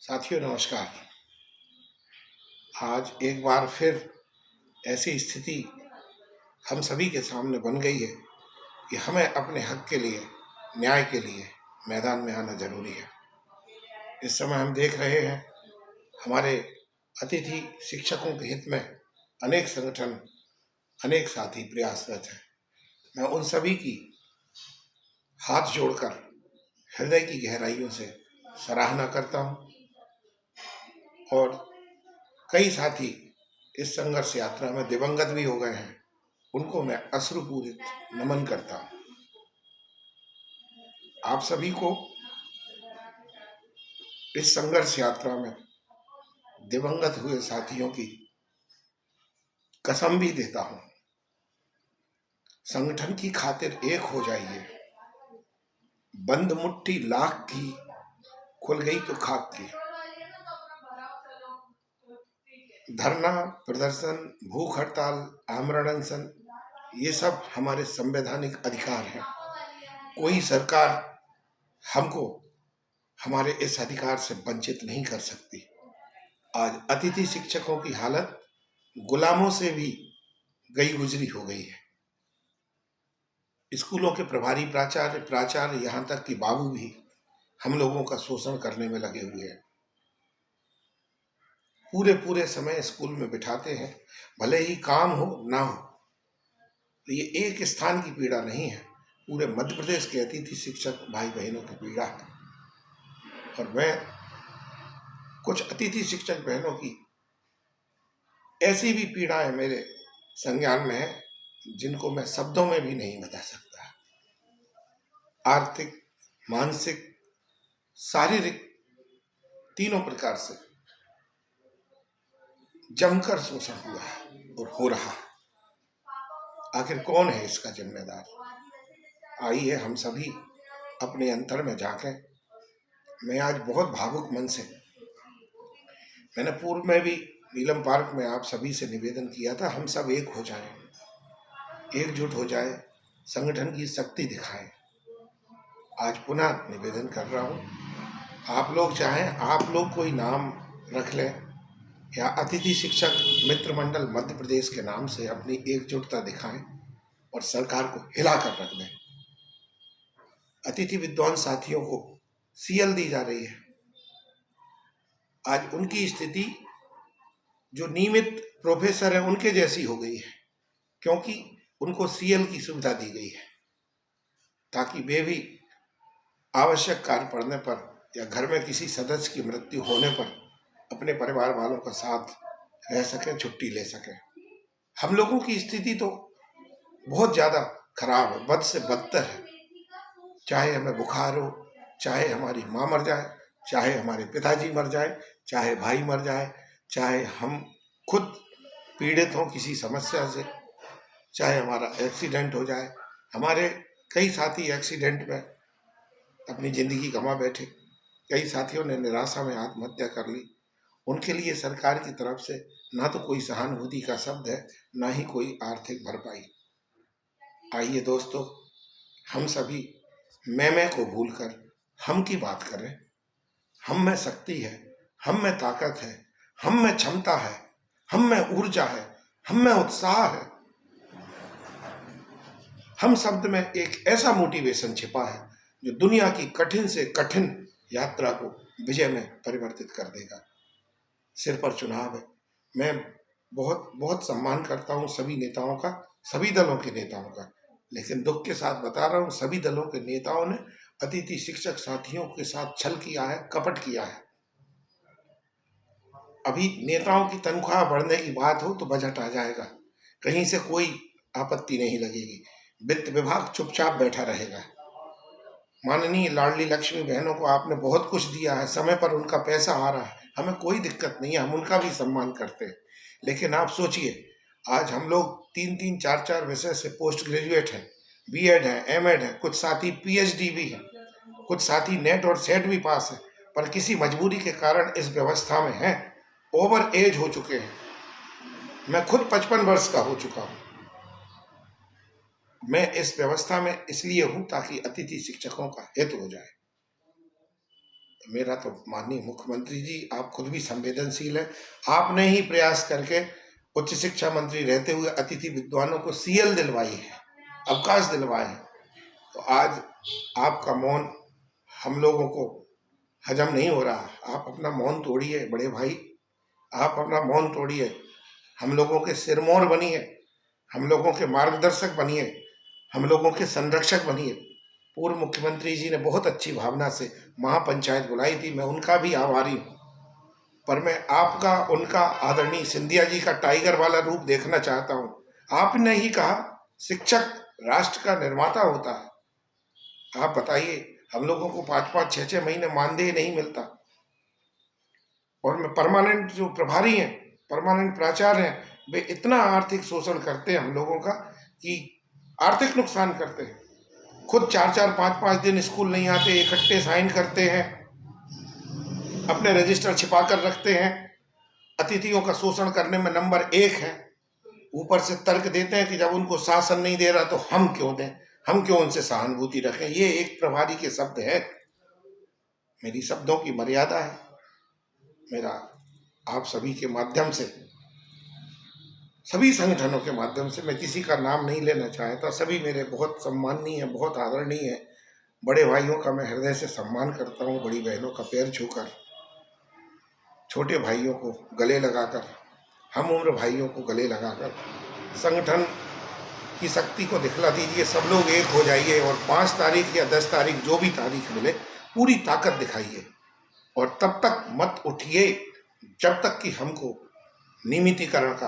साथियों नमस्कार। आज एक बार फिर ऐसी स्थिति हम सभी के सामने बन गई है कि हमें अपने हक के लिए, न्याय के लिए मैदान में आना जरूरी है। इस समय हम देख रहे हैं हमारे अतिथि शिक्षकों के हित में अनेक संगठन, अनेक साथी प्रयासरत हैं। मैं उन सभी की हाथ जोड़कर हृदय की गहराइयों से सराहना करता हूं और कई साथी इस संघर्ष यात्रा में दिवंगत भी हो गए हैं, उनको मैं अश्रुपूरित नमन करता हूं। आप सभी को इस संघर्ष यात्रा में दिवंगत हुए साथियों की कसम भी देता हूं। संगठन की खातिर एक हो जाइए, बंद मुट्ठी लाख की, खुल गई तो खाक की। धरना, प्रदर्शन, भूख हड़ताल, आमरण अनशन, ये सब हमारे संवैधानिक अधिकार हैं। कोई सरकार हमको हमारे इस अधिकार से वंचित नहीं कर सकती। आज अतिथि शिक्षकों की हालत गुलामों से भी गई गुजरी हो गई है। स्कूलों के प्रभारी प्राचार्य यहाँ तक कि बाबू भी हम लोगों का शोषण करने में लगे हुए हैं। पूरे समय स्कूल में बिठाते हैं, भले ही काम हो ना हो। तो ये एक स्थान की पीड़ा नहीं है, पूरे मध्य प्रदेश के अतिथि शिक्षक भाई बहनों की पीड़ा है। और मैं कुछ अतिथि शिक्षक बहनों की ऐसी भी पीड़ाएं मेरे संज्ञान में है जिनको मैं शब्दों में भी नहीं बता सकता। आर्थिक, मानसिक, शारीरिक, तीनों प्रकार से जमकर शोषण हुआ है और हो रहा है। आखिर कौन है इसका जिम्मेदार? आइए हम सभी अपने अंतर में झांकें। मैं आज बहुत भावुक मन से, मैंने पूर्व में भी नीलम पार्क में आप सभी से निवेदन किया था, हम सब एक हो जाएं, एकजुट हो जाए, संगठन की शक्ति दिखाएं। आज पुनः निवेदन कर रहा हूं, आप लोग चाहें आप लोग कोई नाम रख लें या अतिथि शिक्षक मित्र मंडल मध्य प्रदेश के नाम से अपनी एकजुटता दिखाएं और सरकार को हिलाकर रख दें। अतिथि विद्वान साथियों को सीएल दी जा रही है। आज उनकी स्थिति जो नियमित प्रोफेसर है उनके जैसी हो गई है, क्योंकि उनको सीएल की सुविधा दी गई है ताकि वे भी आवश्यक कार्य पड़ने पर या घर में किसी सदस्य की मृत्यु होने पर अपने परिवार वालों का साथ रह सके, छुट्टी ले सके। हम लोगों की स्थिति तो बहुत ज्यादा खराब है, बद से बदतर है। चाहे हमें बुखार हो, चाहे हमारी माँ मर जाए, चाहे हमारे पिताजी मर जाए, चाहे भाई मर जाए, चाहे हम खुद पीड़ित हों किसी समस्या से, चाहे हमारा एक्सीडेंट हो जाए। हमारे कई साथी एक्सीडेंट में अपनी जिंदगी गंवा बैठे, कई साथियों ने निराशा में आत्महत्या कर ली। उनके लिए सरकार की तरफ से ना तो कोई सहानुभूति का शब्द है, ना ही कोई आर्थिक भरपाई। आइए दोस्तों, हम सभी मैं को भूलकर हम की बात करें। हम में शक्ति है, हम में ताकत है, हम में क्षमता है, हम में ऊर्जा है, हम में उत्साह है। हम शब्द में एक ऐसा मोटिवेशन छिपा है जो दुनिया की कठिन से कठिन यात्रा को विजय में परिवर्तित कर देगा। सिर पर चुनाव है। मैं बहुत बहुत सम्मान करता हूं सभी नेताओं का, सभी दलों के नेताओं का, लेकिन दुख के साथ बता रहा हूं सभी दलों के नेताओं ने अतिथि शिक्षक साथियों के साथ छल किया है, कपट किया है। अभी नेताओं की तनख्वाह बढ़ने की बात हो तो बजट आ जाएगा, कहीं से कोई आपत्ति नहीं लगेगी, वित्त विभाग चुपचाप बैठा रहेगा। माननीय लाडली लक्ष्मी बहनों को आपने बहुत कुछ दिया है, समय पर उनका पैसा आ रहा है, हमें कोई दिक्कत नहीं है, हम उनका भी सम्मान करते हैं। लेकिन आप सोचिए, आज हम लोग 3-3, 4-4 विषय से पोस्ट ग्रेजुएट हैं, बीएड है, एमएड है, कुछ साथी पीएचडी भी है, कुछ साथी नेट और सेट भी पास है, पर किसी मजबूरी के कारण इस व्यवस्था में हैं, ओवर एज हो चुके हैं। मैं खुद 55 वर्ष का हो चुका हूँ। मैं इस व्यवस्था में इसलिए हूं ताकि अतिथि शिक्षकों का हित हो जाए। तो मेरा तो माननीय मुख्यमंत्री जी, आप खुद भी संवेदनशील हैं, आपने ही प्रयास करके उच्च शिक्षा मंत्री रहते हुए अतिथि विद्वानों को सीएल दिलवाई है, अवकाश दिलवाए हैं। तो आज आपका मौन हम लोगों को हजम नहीं हो रहा। आप अपना मौन तोड़िए बड़े भाई, आप अपना मौन तोड़िए, हम लोगों के सिरमौर बनिए, हम लोगों के मार्गदर्शक बनिए, हम लोगों के संरक्षक बनिए। पूर्व मुख्यमंत्री जी ने बहुत अच्छी भावना से महापंचायत बुलाई थी, मैं उनका भी आभारी हूँ, पर मैं आपका, उनका, आदरणीय सिंधिया जी का टाइगर वाला रूप देखना चाहता हूँ। आपने ही कहा शिक्षक राष्ट्र का निर्माता होता है। आप बताइए, हम लोगों को 5-5, 6-6 महीने मानदेय नहीं मिलता, और मैं परमानेंट जो प्रभारी हैं, परमानेंट प्राचार्य हैं, वे इतना आर्थिक शोषण करते हैं हम लोगों का कि आर्थिक नुकसान करते हैं। खुद 4-4, 5-5 दिन स्कूल नहीं आते, इकट्ठे साइन करते हैं, अपने रजिस्टर छिपा कर रखते हैं, अतिथियों का शोषण करने में नंबर 1 है। ऊपर से तर्क देते हैं कि जब उनको शासन नहीं दे रहा तो हम क्यों दें, हम क्यों उनसे सहानुभूति रखें। ये एक प्रभारी के शब्द है, मेरी शब्दों की मर्यादा है। मेरा आप सभी के माध्यम से, सभी संगठनों के माध्यम से, मैं किसी का नाम नहीं लेना चाहता, सभी मेरे बहुत सम्माननीय हैं, बहुत आदरणीय हैं। बड़े भाइयों का मैं हृदय से सम्मान करता हूँ, बड़ी बहनों का पैर छूकर, छोटे भाइयों को गले लगाकर, हम उम्र भाइयों को गले लगाकर संगठन की शक्ति को दिखला दीजिए। सब लोग एक हो जाइए और 5 तारीख या 10 तारीख जो भी तारीख मिले, पूरी ताकत दिखाइए, और तब तक मत उठिए जब तक कि हमको नियमितीकरण का